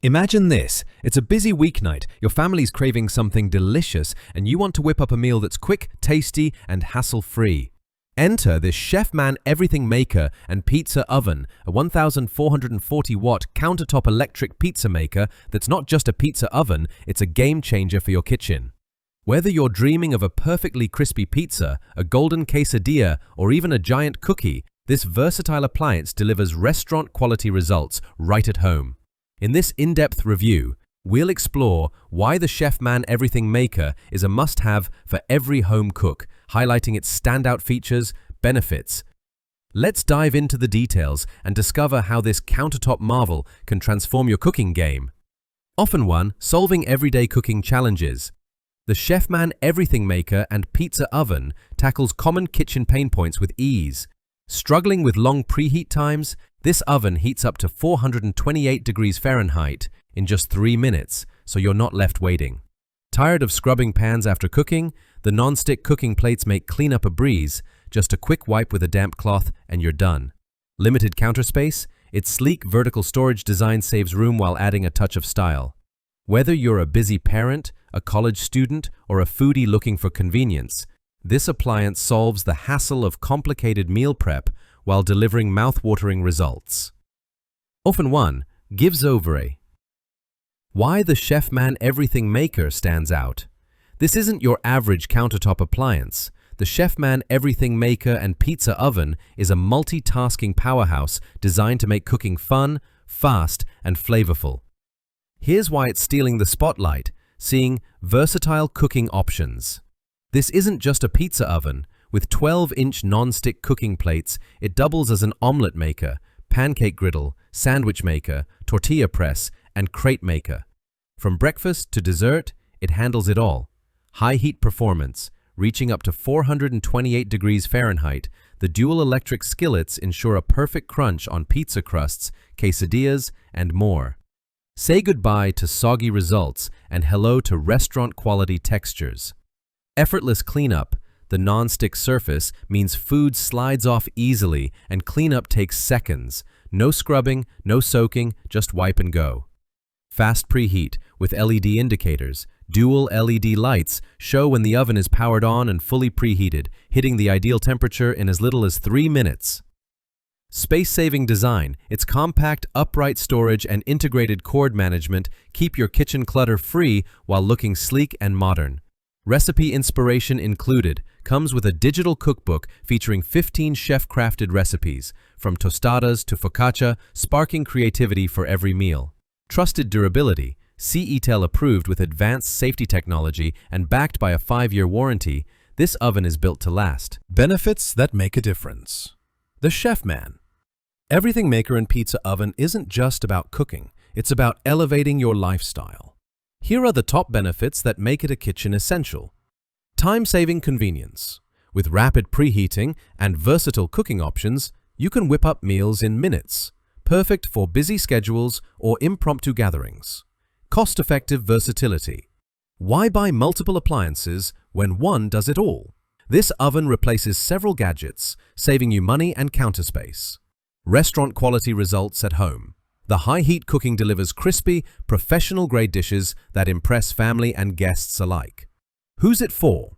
Imagine this. It's a busy weeknight, your family's craving something delicious, and you want to whip up a meal that's quick, tasty, and hassle-free. Enter this Chefman everything maker and pizza oven, a 1,440-watt countertop electric pizza maker that's not just a pizza oven, it's a game changer for your kitchen. Whether you're dreaming of a perfectly crispy pizza, a golden quesadilla, or even a giant cookie, this versatile appliance delivers restaurant-quality results right at home. In this in-depth review, we'll explore why the Chefman Everything Maker is a must-have for every home cook, highlighting its standout features, benefits. Let's dive into the details and discover how this countertop marvel can transform your cooking game. Often one, solving everyday cooking challenges. The Chefman Everything Maker and Pizza Oven tackles common kitchen pain points with ease. Struggling with long preheat times, this oven heats up to 428 degrees Fahrenheit in just 3 minutes, so you're not left waiting. Tired of scrubbing pans after cooking? The non-stick cooking plates make cleanup a breeze, just a quick wipe with a damp cloth and you're done. Limited counter space? Its sleek vertical storage design saves room while adding a touch of style. Whether you're a busy parent, a college student, or a foodie looking for convenience, this appliance solves the hassle of complicated meal prep while delivering mouth-watering results. Often one, gives over a. Why the Chefman Everything Maker stands out. This isn't your average countertop appliance. The Chefman Everything Maker and Pizza Oven is a multitasking powerhouse designed to make cooking fun, fast, and flavorful. Here's why it's stealing the spotlight, seeing versatile cooking options. This isn't just a pizza oven. With 12-inch non-stick cooking plates, it doubles as an omelet maker, pancake griddle, sandwich maker, tortilla press, and crepe maker. From breakfast to dessert, it handles it all. High heat performance, reaching up to 428 degrees Fahrenheit, the dual electric skillets ensure a perfect crunch on pizza crusts, quesadillas, and more. Say goodbye to soggy results and hello to restaurant-quality textures. Effortless cleanup. The non-stick surface means food slides off easily and cleanup takes seconds. No scrubbing, no soaking, just wipe and go. Fast preheat with LED indicators. Dual LED lights show when the oven is powered on and fully preheated, hitting the ideal temperature in as little as 3 minutes. Space-saving design. Its compact, upright storage and integrated cord management keep your kitchen clutter-free while looking sleek and modern. Recipe inspiration included, comes with a digital cookbook featuring 15 chef-crafted recipes, from tostadas to focaccia, sparking creativity for every meal. Trusted durability, CE-TEL approved with advanced safety technology and backed by a 5-year warranty, this oven is built to last. Benefits that make a difference. The Chefman Everything Maker and Pizza Oven isn't just about cooking, it's about elevating your lifestyle. Here are the top benefits that make it a kitchen essential. Time-saving convenience. With rapid preheating and versatile cooking options, you can whip up meals in minutes, perfect for busy schedules or impromptu gatherings. Cost-effective versatility. Why buy multiple appliances when one does it all? This oven replaces several gadgets, saving you money and counter space. Restaurant-quality results at home. The high-heat cooking delivers crispy, professional-grade dishes that impress family and guests alike. Who's it for?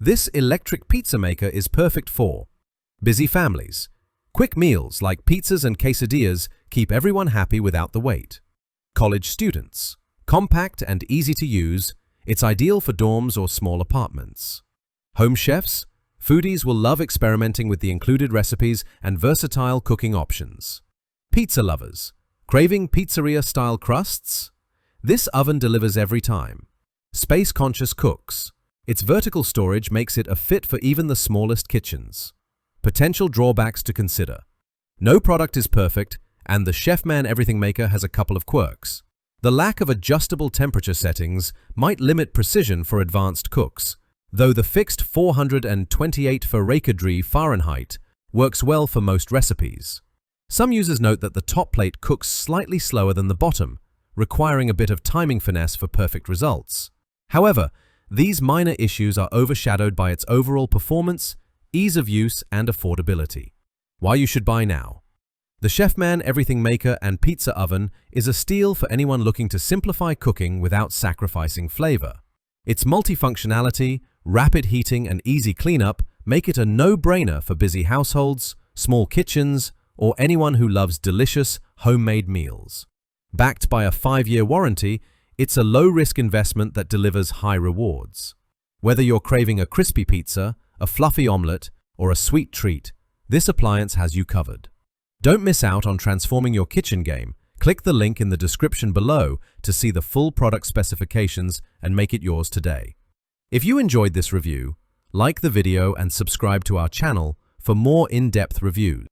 This electric pizza maker is perfect for busy families. Quick meals like pizzas and quesadillas keep everyone happy without the wait. College students. Compact and easy to use, it's ideal for dorms or small apartments. Home chefs. Foodies will love experimenting with the included recipes and versatile cooking options. Pizza lovers. Craving pizzeria-style crusts? This oven delivers every time. Space-conscious cooks. Its vertical storage makes it a fit for even the smallest kitchens. Potential drawbacks to consider. No product is perfect, and the Chefman Everything Maker has a couple of quirks. The lack of adjustable temperature settings might limit precision for advanced cooks, though the fixed 428 Fahrenheit works well for most recipes. Some users note that the top plate cooks slightly slower than the bottom, requiring a bit of timing finesse for perfect results. However, these minor issues are overshadowed by its overall performance, ease of use, and affordability. Why you should buy now. The Chefman Everything Maker and Pizza Oven is a steal for anyone looking to simplify cooking without sacrificing flavor. Its multifunctionality, rapid heating, and easy cleanup make it a no-brainer for busy households, small kitchens, or anyone who loves delicious, homemade meals. Backed by a 5-year warranty, it's a low-risk investment that delivers high rewards. Whether you're craving a crispy pizza, a fluffy omelet, or a sweet treat, this appliance has you covered. Don't miss out on transforming your kitchen game. Click the link in the description below to see the full product specifications and make it yours today. If you enjoyed this review, like the video and subscribe to our channel for more in-depth reviews.